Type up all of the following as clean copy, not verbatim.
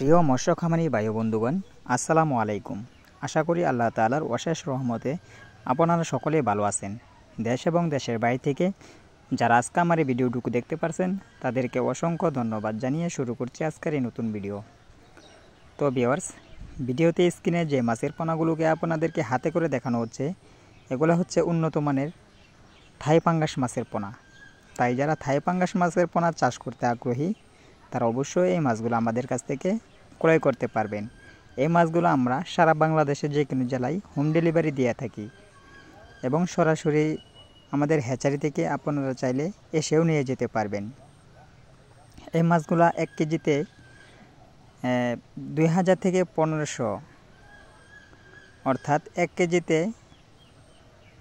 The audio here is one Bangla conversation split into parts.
প্রিয় মৎস্য খামারি ভাই বন্ধুগণ, আসসালামু আলাইকুম। আশা করি আল্লাহ তাআলার অশেষ রহমতে আপনারা সকলেই ভালো আছেন। দেশ এবং দেশের বাইরে থেকে যারা আজকে আমার এই ভিডিওটুকু দেখতে পারছেন তাদেরকে অসংখ্য ধন্যবাদ জানিয়ে শুরু করছি আজকের এই নতুন ভিডিও। তো ভিউয়ার্স, ভিডিওতে স্ক্রিনে যে মাছের পোনাগুলোকে আপনাদেরকে হাতে করে দেখানো হচ্ছে, এগুলো হচ্ছে উন্নত মানের থাই পাঙ্গাস মাছের পোনা। তাই যারা থাই পাঙ্গাস মাছের পোনা চাষ করতে আগ্রহী তারা অবশ্যই এই মাছগুলো আমাদের কাছ থেকে ক্রয় করতে পারবেন। এই মাছগুলো আমরা সারা বাংলাদেশে যে কোনো জেলায় হোম ডেলিভারি দিয়ে থাকি এবং সরাসরি আমাদের হ্যাচারি থেকে আপনারা চাইলে এসেও নিয়ে যেতে পারবেন। এই মাছগুলো 1 কেজিতে 2000 থেকে 1500, অর্থাৎ 1 কেজিতে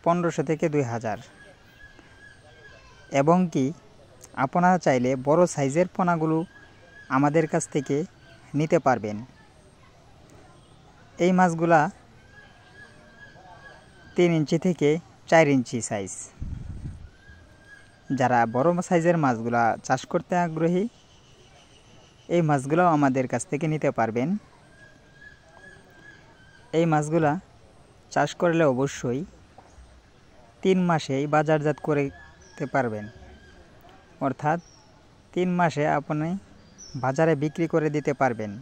1500 থেকে 2000। এবং কি আপনারা চাইলে বড় সাইজের পোনাগুলো আমাদের কাছ থেকে নিতে পারবেন। এই মাছগুলা 3 ইঞ্চি থেকে 4 ইঞ্চি সাইজ। যারা বড় সাইজের মাছগুলা চাষ করতে আগ্রহী এই মাছগুলো আমাদের কাছ থেকে নিতে পারবেন। এই মাছগুলা চাষ করলে অবশ্যই 3 মাসেই বাজারজাত করতে পারবেন, অর্থাৎ 3 মাসে আপনি বাজারে বিক্রি করে দিতে পারবেন।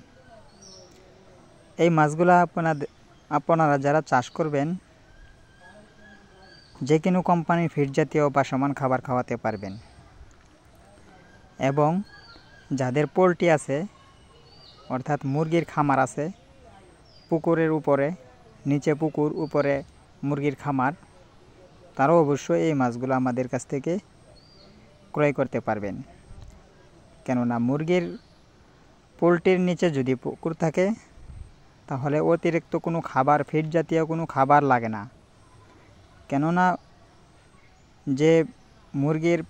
এই মাছগুলা আপনারা যারা চাষ করবেন যে কোনো কোম্পানির ফিড জাতীয় বা সমান খাবার খাওয়াতে পারবেন। এবং যাদের পোলট্রি আছে, অর্থাৎ মুরগির খামার আছে, পুকুরের উপরে, নিচে পুকুর, উপরে মুরগির খামার, তারাও অবশ্যই এই মাছগুলো আমাদের কাছ থেকে ক্রয় করতে পারবেন। কেননা পোলট্রির নিচে যদি পুকুর থাকে তাহলে অতিরিক্ত কোনো খাবার, ফিড জাতীয় কোনো খাবার লাগে না। কেননা যে মুরগির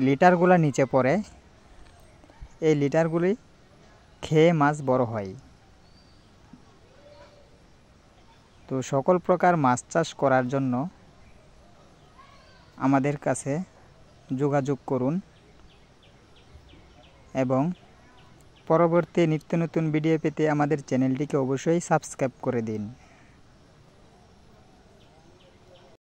লিটারগুলো নিচে পড়ে, এই লিটারগুলি খেয়ে মাছ বড় হয়। তো সকল প্রকার মাছ চাষ করার জন্য আমাদের কাছে যোগাযোগ করুন এবং পরবর্তী নিত্য নতুন ভিডিও পেতে আমাদের চ্যানেলটিকে অবশ্যই সাবস্ক্রাইব করে দিন।